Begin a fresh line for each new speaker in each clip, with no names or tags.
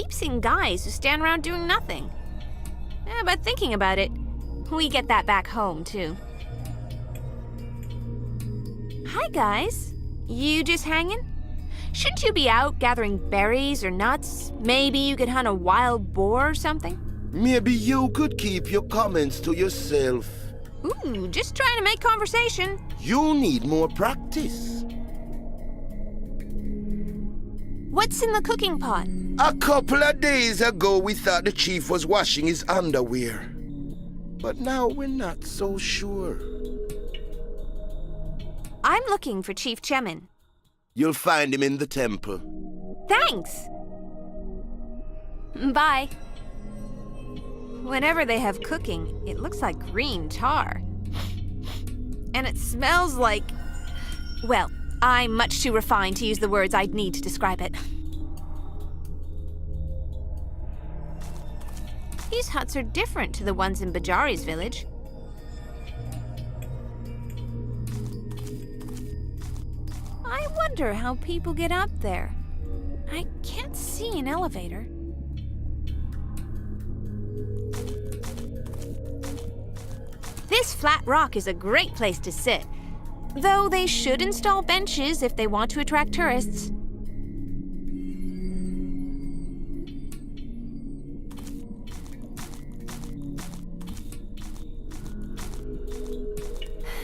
keep seeing guys who stand around doing nothing. But thinking about it, we get that back home, too. Hi, guys. You just hanging? Shouldn't you be out gathering berries or nuts? Maybe you could hunt a wild boar or something?
Maybe you could keep your comments to yourself.
Ooh, just trying to make conversation.
You need more practice.
What's in the cooking pot?
A couple of days ago, we thought the chief was washing his underwear. But now we're not so sure.
I'm looking for Chief Chemi'n.
You'll find him in the temple.
Thanks! Bye. Whenever they have cooking, it looks like green tar. And it smells like... well, I'm much too refined to use the words I'd need to describe it. These huts are different to the ones in Bajari's village. I wonder how people get up there. I can't see an elevator. This flat rock is a great place to sit, though they should install benches if they want to attract tourists.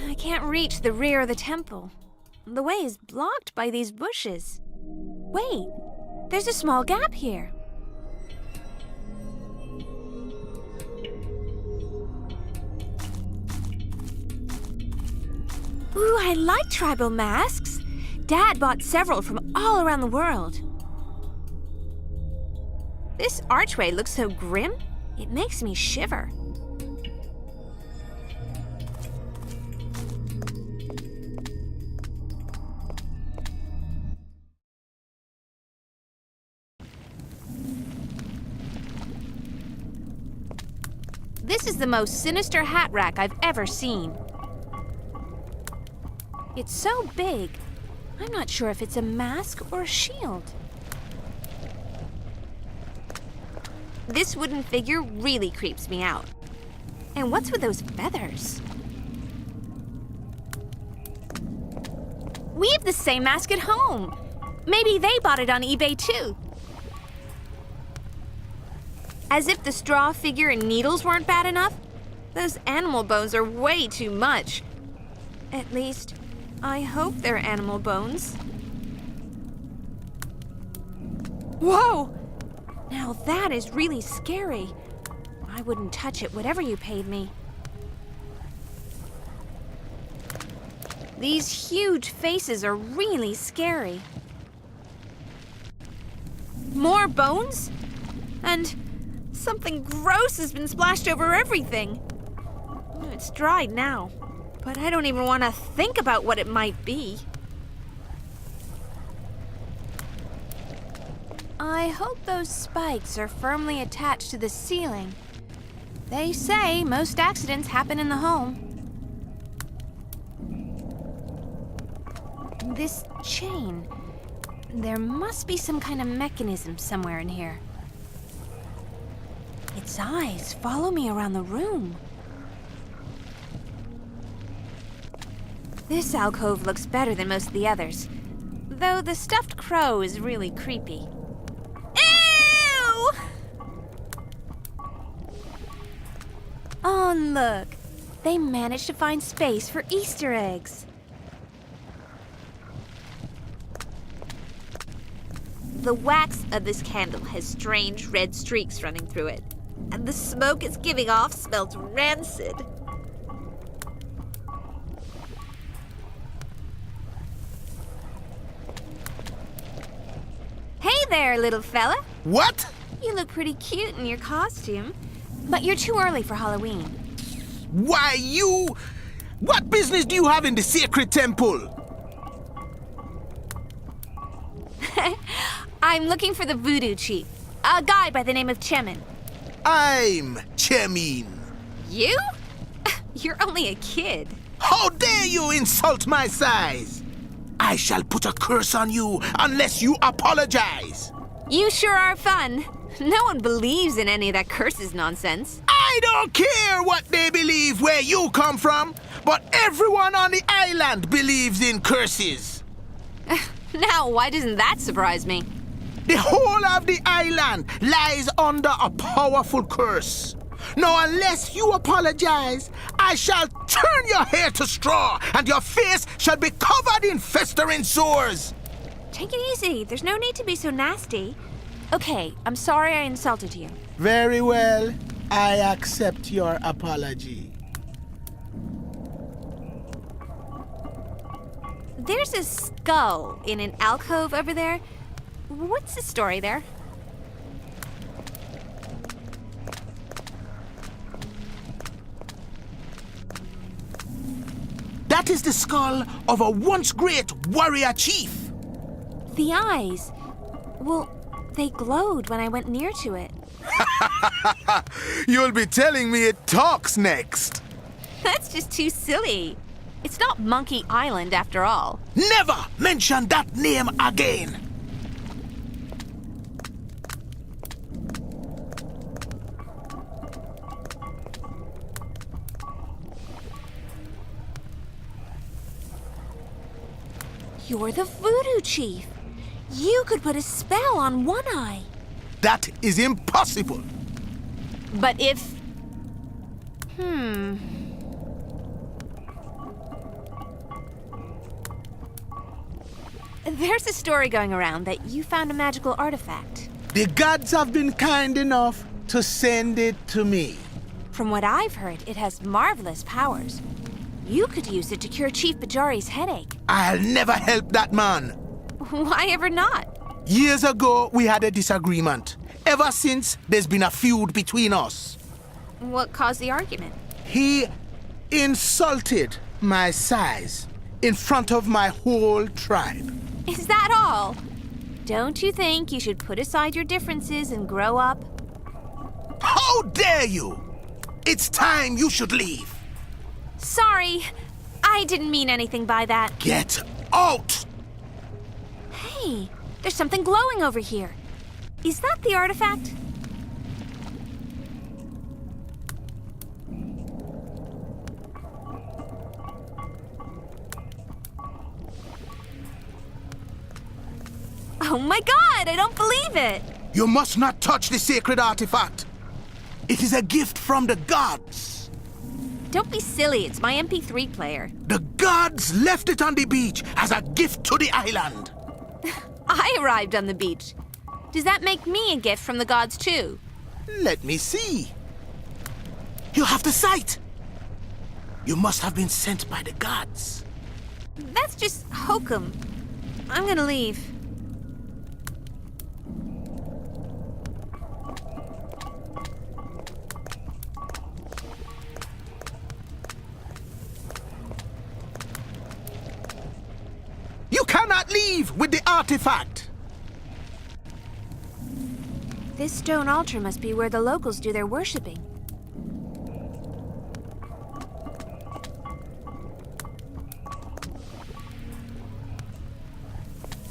I can't reach the rear of the temple. The way is blocked by these bushes. Wait, there's a small gap here. Ooh, I like tribal masks. Dad bought several from all around the world. This archway looks so grim, it makes me shiver. This is the most sinister hat rack I've ever seen. It's so big, I'm not sure if it's a mask or a shield. This wooden figure really creeps me out. And what's with those feathers? We have the same mask at home. Maybe they bought it on eBay too. As if the straw figure and needles weren't bad enough, those animal bones are way too much. At least, I hope they're animal bones. Whoa! Now that is really scary. I wouldn't touch it, whatever you paid me. These huge faces are really scary. More bones? And something gross has been splashed over everything. It's dried now, but I don't even want to think about what it might be. I hope those spikes are firmly attached to the ceiling. They say most accidents happen in the home. This chain, there must be some kind of mechanism somewhere in here. Its eyes follow me around the room. This alcove looks better than most of the others, though the stuffed crow is really creepy. Ew! Oh, look. They managed to find space for Easter eggs. The wax of this candle has strange red streaks running through it, and the smoke it's giving off smells rancid. Hey there, little fella.
What?
You look pretty cute in your costume, but you're too early for Halloween.
Why, you... What business do you have in the sacred temple?
I'm looking for the voodoo chief, a guy by the name of Chemi'n.
I'm Chemi'n.
You? You're only a kid.
How dare you insult my size? I shall put a curse on you unless you apologize.
You sure are fun. No one believes in any of that curses nonsense.
I don't care what they believe where you come from, but everyone on the island believes in curses.
Now, why doesn't that surprise me?
The whole of the island lies under a powerful curse. Now, unless you apologize, I shall turn your hair to straw, and your face shall be covered in festering sores.
Take it easy. There's no need to be so nasty. Okay, I'm sorry I insulted you.
Very well. I accept your apology.
There's a skull in an alcove over there. What's the story there?
That is the skull of a once great warrior chief.
The eyes. Well, they glowed when I went near to it.
You'll be telling me it talks next.
That's just too silly. It's not Monkey Island after all.
Never mention that name again.
You're the voodoo chief. You could put a spell on one eye.
That is impossible.
But if... There's a story going around that you found a magical artifact.
The gods have been kind enough to send it to me.
From what I've heard, it has marvelous powers. You could use it to cure Chief Bajari's headache.
I'll never help that man.
Why ever not?
Years ago, we had a disagreement. Ever since, there's been a feud between us.
What caused the argument?
He insulted my size in front of my whole tribe.
Is that all? Don't you think you should put aside your differences and grow up?
How dare you! It's time you should leave.
Sorry, I didn't mean anything by that.
Get out!
Hey, there's something glowing over here. Is that the artifact? Oh my God, I don't believe it!
You must not touch the sacred artifact. It is a gift from the gods.
Don't be silly, it's my MP3 player.
The gods left it on the beach as a gift to the island.
I arrived on the beach. Does that make me a gift from the gods too?
Let me see. You have the sight. You must have been sent by the gods.
That's just hokum. I'm gonna leave.
You cannot leave with the artifact.
This stone altar must be where the locals do their worshipping.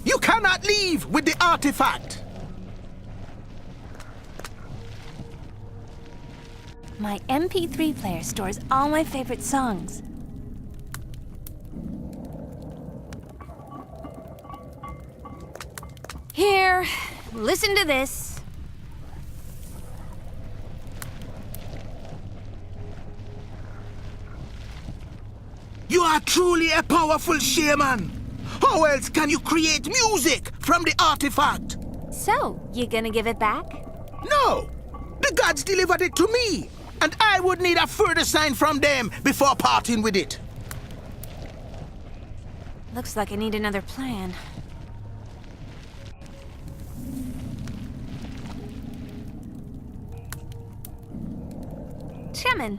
You cannot leave with the artifact.
My MP3 player stores all my favorite songs. Here, listen to this.
You are truly a powerful shaman. How else can you create music from the artifact?
So, you gonna give it back?
No! The gods delivered it to me, and I would need a further sign from them before parting with it.
Looks like I need another plan. Chemi'n,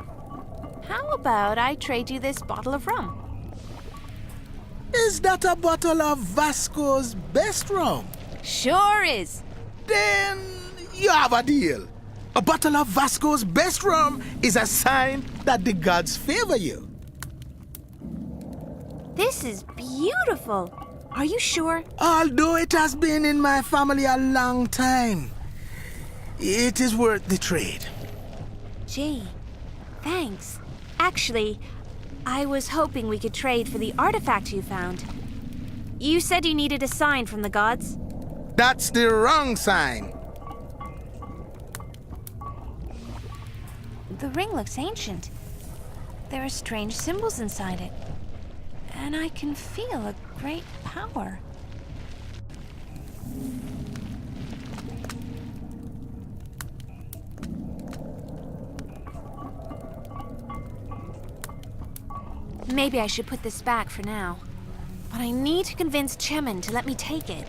how about I trade you this bottle of rum?
Is that a bottle of Vasco's best rum?
Sure is.
Then you have a deal. A bottle of Vasco's best rum is a sign that the gods favor you.
This is beautiful. Are you sure?
Although it has been in my family a long time, It is worth the trade.
Gee, thanks. Actually, I was hoping we could trade for the artifact you found. You said you needed a sign from the gods?
That's the wrong sign.
The ring looks ancient. There are strange symbols inside it. And I can feel a great power. Maybe I should put this back for now. But I need to convince Chemi'n to let me take it.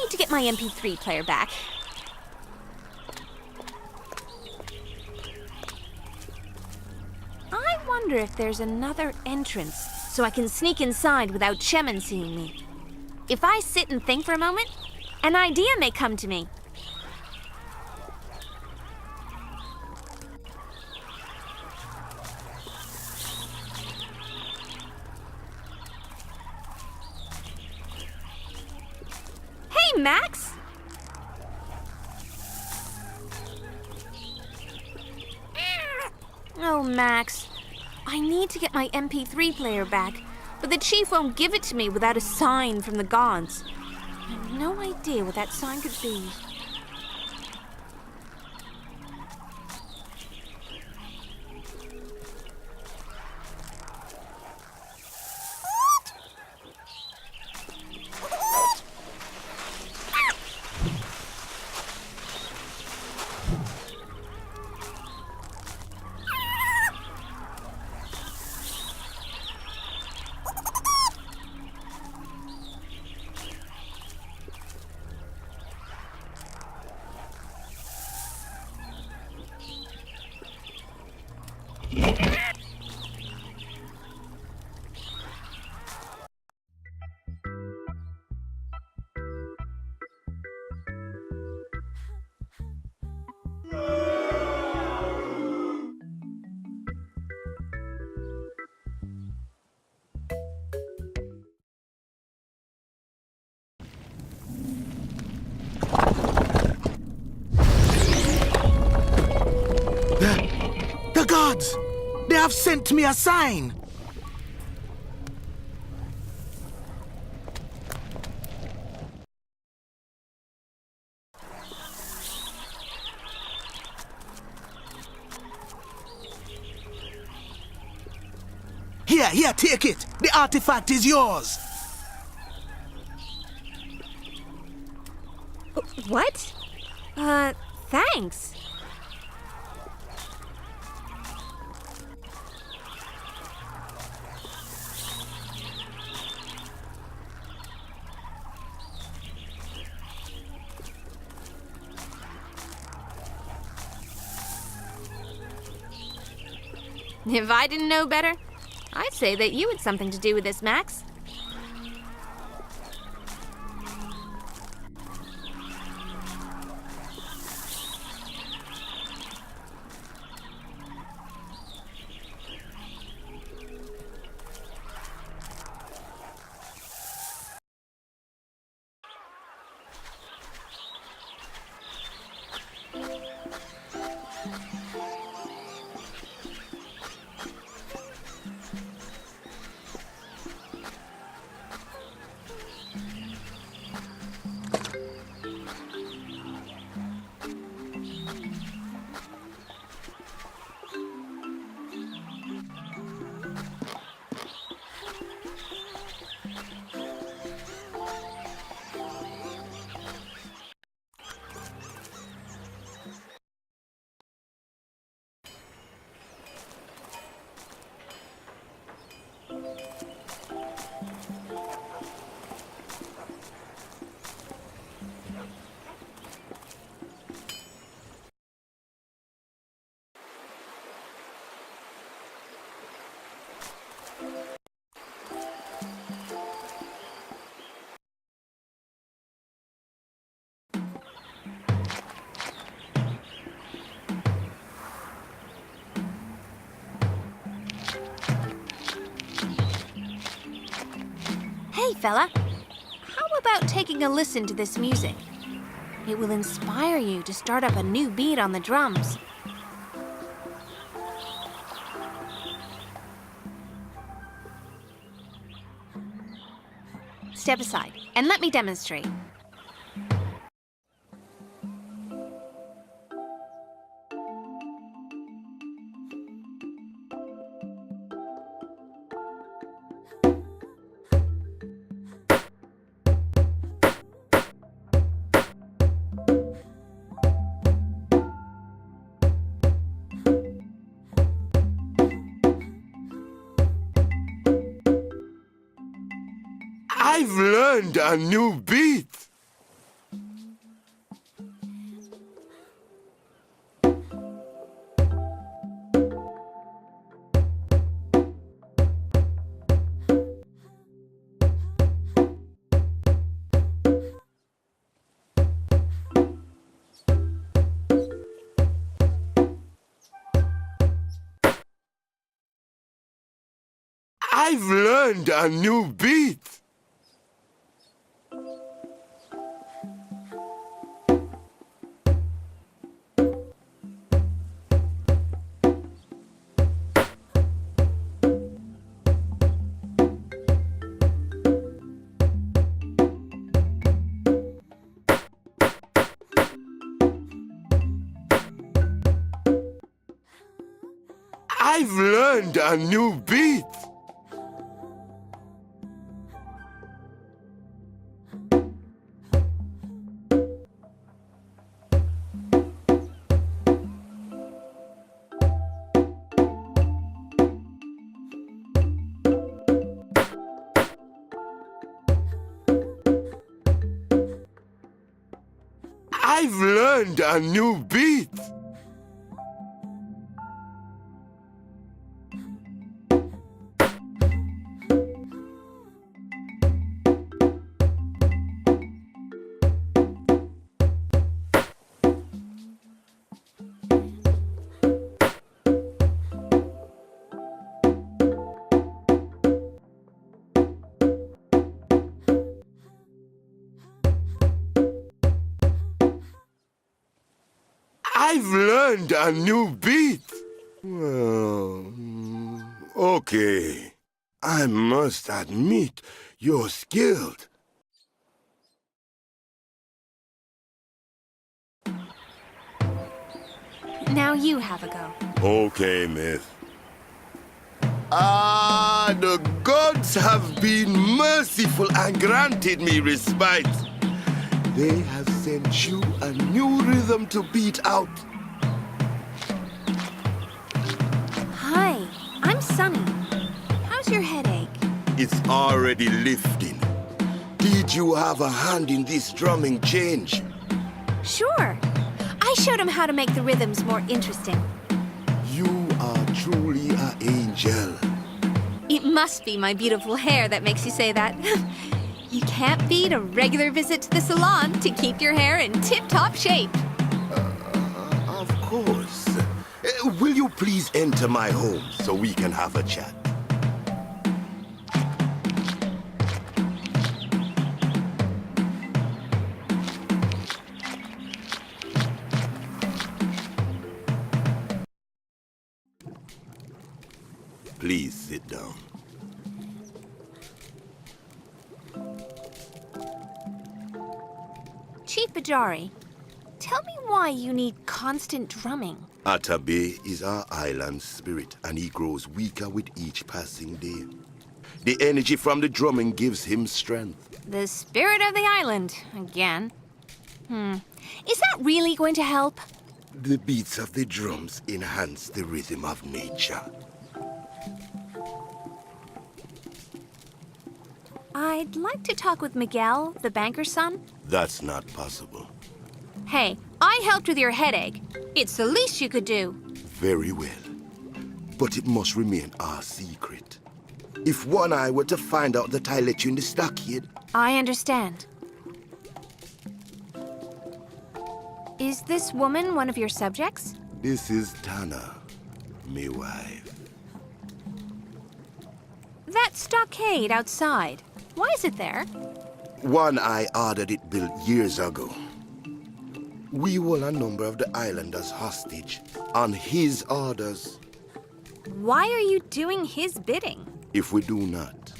To get my MP3 player back. I wonder if there's another entrance so I can sneak inside without Chemi'n seeing me. If I sit and think for a moment, an idea may come to me. Hey, Max! Oh, Max. I need to get my MP3 player back, but the chief won't give it to me without a sign from the gods. I have no idea what that sign could be.
The gods! They have sent me a sign! Here, take it! The artifact is yours!
What? Thanks. If I didn't know better, I'd say that you had something to do with this, Max. fella. How about taking a listen to this music? It will inspire you to start up a new beat on the drums. Step aside and let me demonstrate.
I've learned a new beat. I've learned a new beat. I've learned a new beat. I've learned a new beat. I've learned a new beat. Well, okay. I must admit, you're skilled.
Now you have a go.
Okay, Myth. The gods have been merciful and granted me respite. They have sent you a new rhythm to beat out.
Hi, I'm Sunny. How's your headache?
It's already lifting. Did you have a hand in this drumming change?
Sure. I showed him how to make the rhythms more interesting.
You are truly an angel.
It must be my beautiful hair that makes you say that. You can't beat a regular visit to the salon to keep your hair in tip-top shape.
Of course. Will you please enter my home so we can have a chat? Please sit down.
Chief Bajari, tell me why you need constant drumming.
Atabe is our island spirit, and he grows weaker with each passing day. The energy from the drumming gives him strength.
The spirit of the island, again. Is that really going to help?
The beats of the drums enhance the rhythm of nature.
I'd like to talk with Miguel, the banker's son.
That's not possible.
Hey, I helped with your headache. It's the least you could do.
Very well. But it must remain our secret. If One Eye were to find out that I let you in the stockade...
I understand. Is this woman one of your subjects?
This is Tana, me wife.
That stockade outside. Why is it there?
One Eye ordered it built years ago. We hold a number of the islanders hostage on his orders.
Why are you doing his bidding?
If we do not,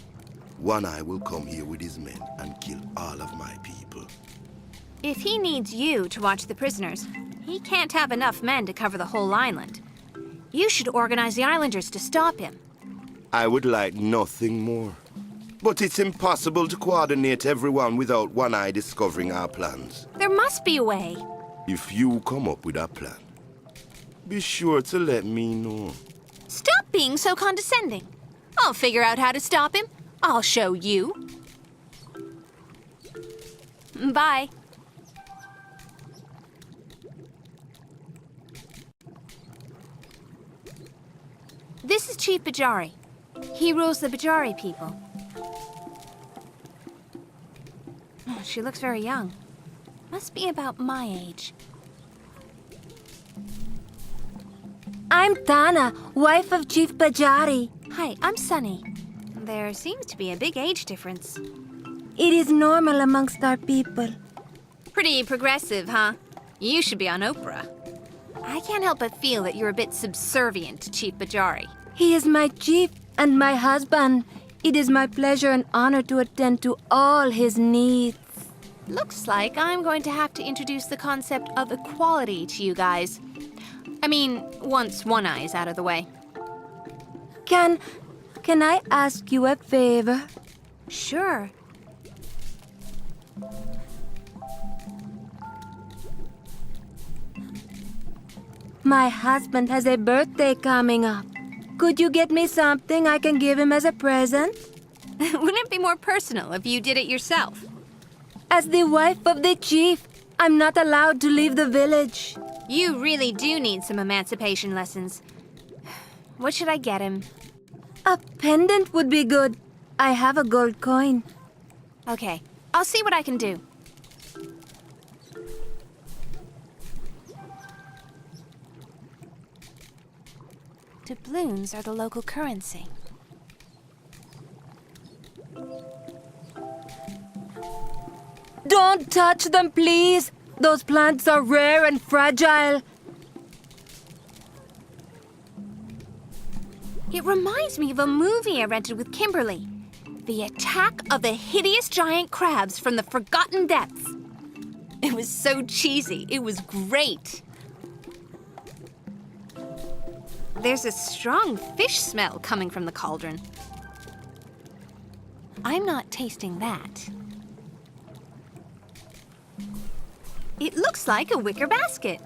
One Eye will come here with his men and kill all of my people.
If he needs you to watch the prisoners, he can't have enough men to cover the whole island. You should organize the islanders to stop him.
I would like nothing more. But it's impossible to coordinate everyone without One Eye discovering our plans.
There must be a way.
If you come up with a plan, be sure to let me know.
Stop being so condescending. I'll figure out how to stop him. I'll show you. Bye. This is Chief Bajari. He rules the Bajari people. Oh, she looks very young. Must be about my age.
I'm Tana, wife of Chief Bajari.
Hi, I'm Sunny. There seems to be a big age difference.
It is normal amongst our people.
Pretty progressive, huh? You should be on Oprah. I can't help but feel that you're a bit subservient to Chief Bajari.
He is my chief and my husband. It is my pleasure and honor to attend to all his needs.
Looks like I'm going to have to introduce the concept of equality to you guys. I mean, once One Eye is out of the way.
Can I ask you a favor?
Sure.
My husband has a birthday coming up. Could you get me something I can give him as a present?
Wouldn't it be more personal if you did it yourself?
As the wife of the chief, I'm not allowed to leave the village.
You really do need some emancipation lessons. What should I get him?
A pendant would be good. I have a gold coin.
Okay, I'll see what I can do. Doubloons are the local currency.
Don't touch them, please. Those plants are rare and fragile.
It reminds me of a movie I rented with Kimberly. The Attack of the Hideous Giant Crabs from the Forgotten Depths. It was so cheesy. It was great. There's a strong fish smell coming from the cauldron. I'm not tasting that. It looks like a wicker basket.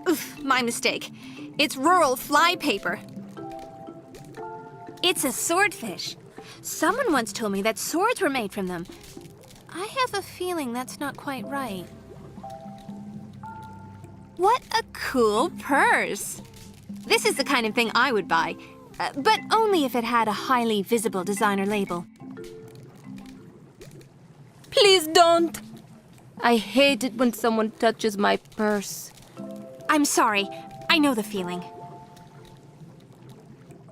Oof, my mistake. It's rural fly paper. It's a swordfish. Someone once told me that swords were made from them. I have a feeling that's not quite right. What a cool purse! This is the kind of thing I would buy, but only if it had a highly visible designer label.
Please don't. I hate it when someone touches my purse.
I'm sorry. I know the feeling.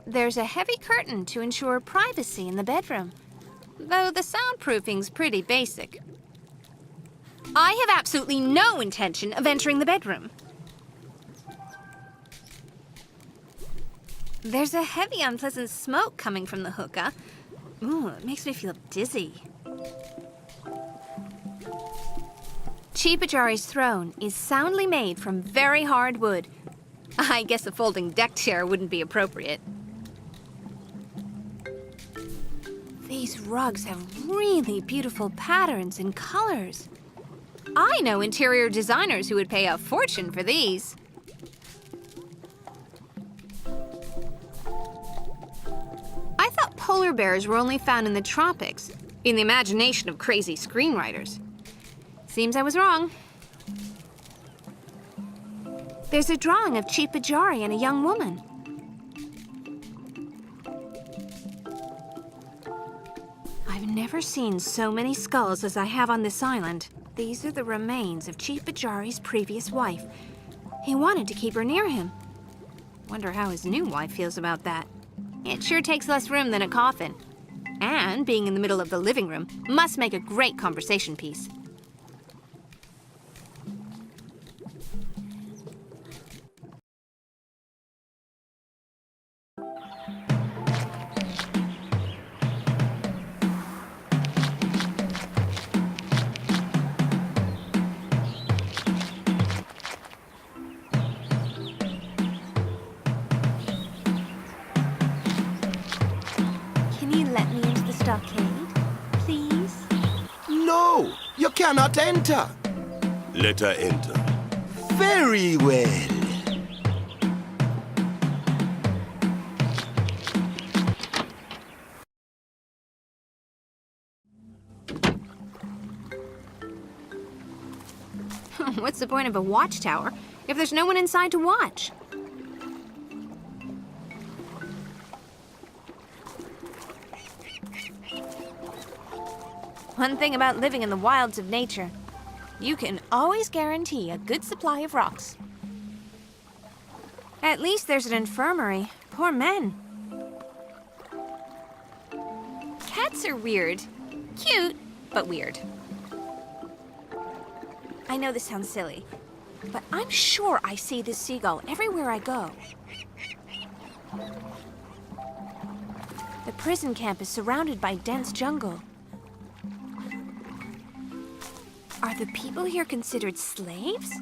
There's a heavy curtain to ensure privacy in the bedroom, though the soundproofing's pretty basic. I have absolutely no intention of entering the bedroom. There's a heavy, unpleasant smoke coming from the hookah. Ooh, it makes me feel dizzy. Chief Bajari's throne is soundly made from very hard wood. I guess a folding deck chair wouldn't be appropriate. These rugs have really beautiful patterns and colors. I know interior designers who would pay a fortune for these. I thought polar bears were only found in the tropics, in the imagination of crazy screenwriters. Seems I was wrong. There's a drawing of Chief Bajari and a young woman. I've never seen so many skulls as I have on this island. These are the remains of Chief Bajari's previous wife. He wanted to keep her near him. Wonder how his new wife feels about that. It sure takes less room than a coffin. And being in the middle of the living room must make a great conversation piece. Can you let me into the stockade, please?
No, you cannot enter. Let her enter. Very well.
What's the point of a watchtower if there's no one inside to watch? One thing about living in the wilds of nature, you can always guarantee a good supply of rocks. At least there's an infirmary. Poor men. Cats are weird. Cute, but weird. I know this sounds silly, but I'm sure I see this seagull everywhere I go. The prison camp is surrounded by dense jungle. Are the people here considered slaves?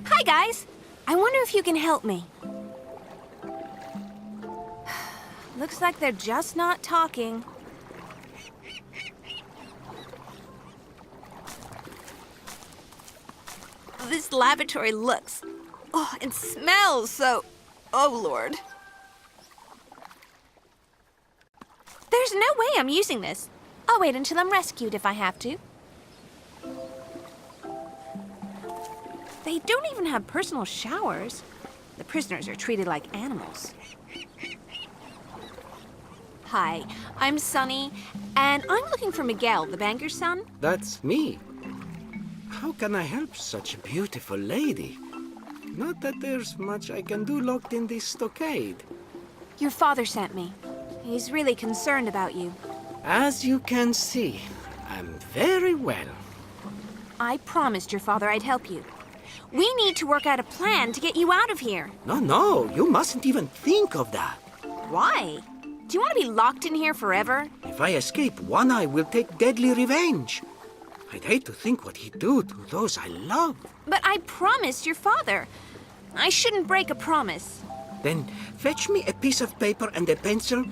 Hi, guys. I wonder if you can help me. Looks like they're just not talking. This lavatory looks, and smells so, oh Lord. There's no way I'm using this. I'll wait until I'm rescued if I have to. They don't even have personal showers. The prisoners are treated like animals. Hi, I'm Sunny, and I'm looking for Miguel, the banker's son.
That's me. How can I help such a beautiful lady? Not that there's much I can do locked in this stockade.
Your father sent me. He's really concerned about you.
As you can see, I'm very well.
I promised your father I'd help you. We need to work out a plan to get you out of here.
No, you mustn't even think of that.
Why? Do you want to be locked in here forever?
If I escape, One Eye will take deadly revenge. I'd hate to think what he'd do to those I love.
But I promised your father. I shouldn't break a promise.
Then fetch me a piece of paper and a pencil,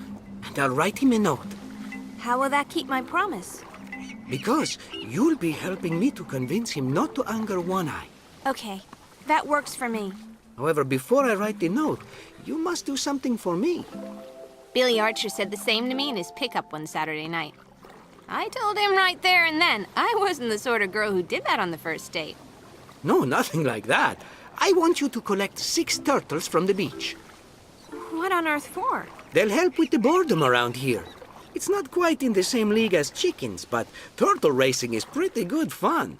and I'll write him a note.
How will that keep my promise?
Because you'll be helping me to convince him not to anger One Eye.
Okay, that works for me.
However, before I write the note, you must do something for me.
Billy Archer said the same to me in his pickup one Saturday night. I told him right there and then I wasn't the sort of girl who did that on the first date.
No, nothing like that. I want you to collect 6 turtles from the beach.
What on earth for?
They'll help with the boredom around here. It's not quite in the same league as chickens, but turtle racing is pretty good fun.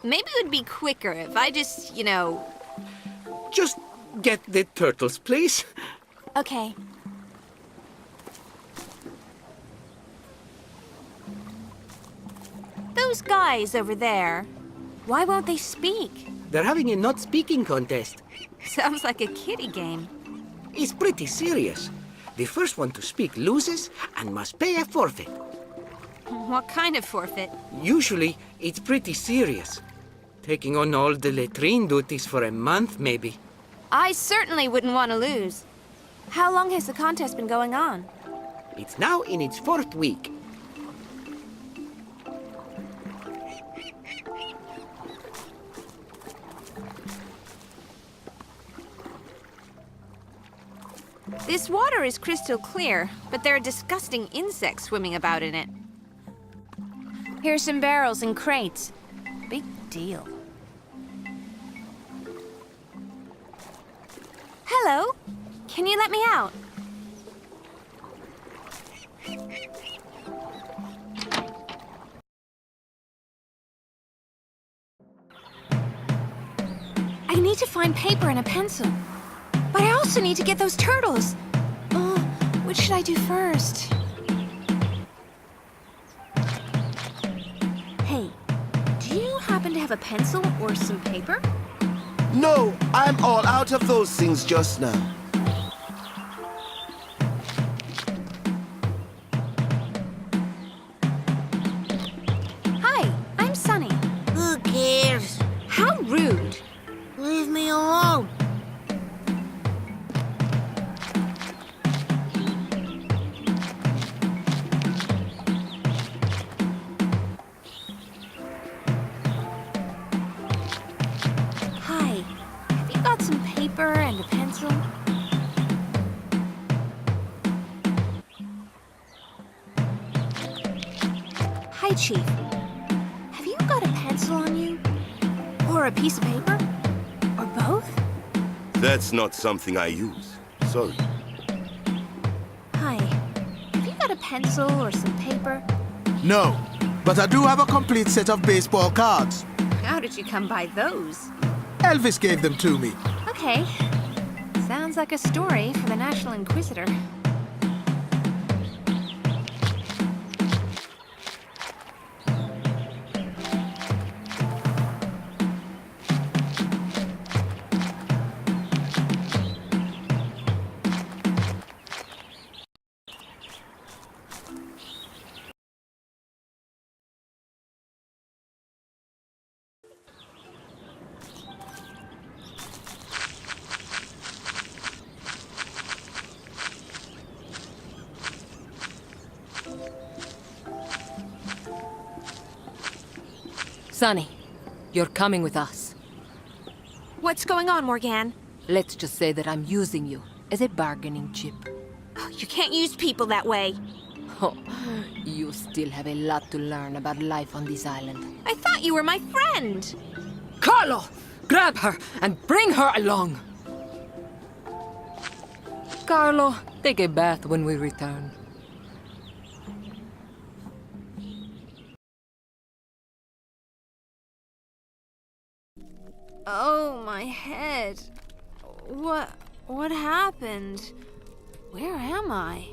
Maybe it would be quicker if I just,
Just get the turtles, please.
Okay. Those guys over there, why won't they speak?
They're having a not speaking contest.
Sounds like a kiddie game.
It's pretty serious. The first one to speak loses and must pay a forfeit.
What kind of forfeit?
Usually, it's pretty serious. Taking on all the latrine duties for a month, maybe.
I certainly wouldn't want to lose. How long has the contest been going on?
It's now in its 4th week.
This water is crystal clear, but there are disgusting insects swimming about in it. Here's some barrels and crates. Big deal. Hello? Can you let me out? I need to find paper and a pencil. But I also need to get those turtles. Oh, what should I do first? Hey, do you happen to have a pencil or some paper?
No, I'm all out of those things just now.
Hi, I'm Sunny.
Who cares?
How rude.
Leave me alone.
Hi, have you got some paper and a pencil? Hi, Chief. Have you got a pencil on you? Or a piece of paper? Or both?
That's not something I use. Sorry.
Hi, have you got a pencil or some paper?
No, but I do have a complete set of baseball cards.
How did you come by those?
Elvis gave them to me.
Okay. Sounds like a story for the National Inquisitor.
Sonny, you're coming with us.
What's going on, Morgane?
Let's just say that I'm using you as a bargaining chip.
Oh, you can't use people that way.
Oh, you still have a lot to learn about life on this island.
I thought you were my friend.
Carlo, grab her and bring her along. Carlo, take a bath when we return.
Oh, my head. What happened? Where am I?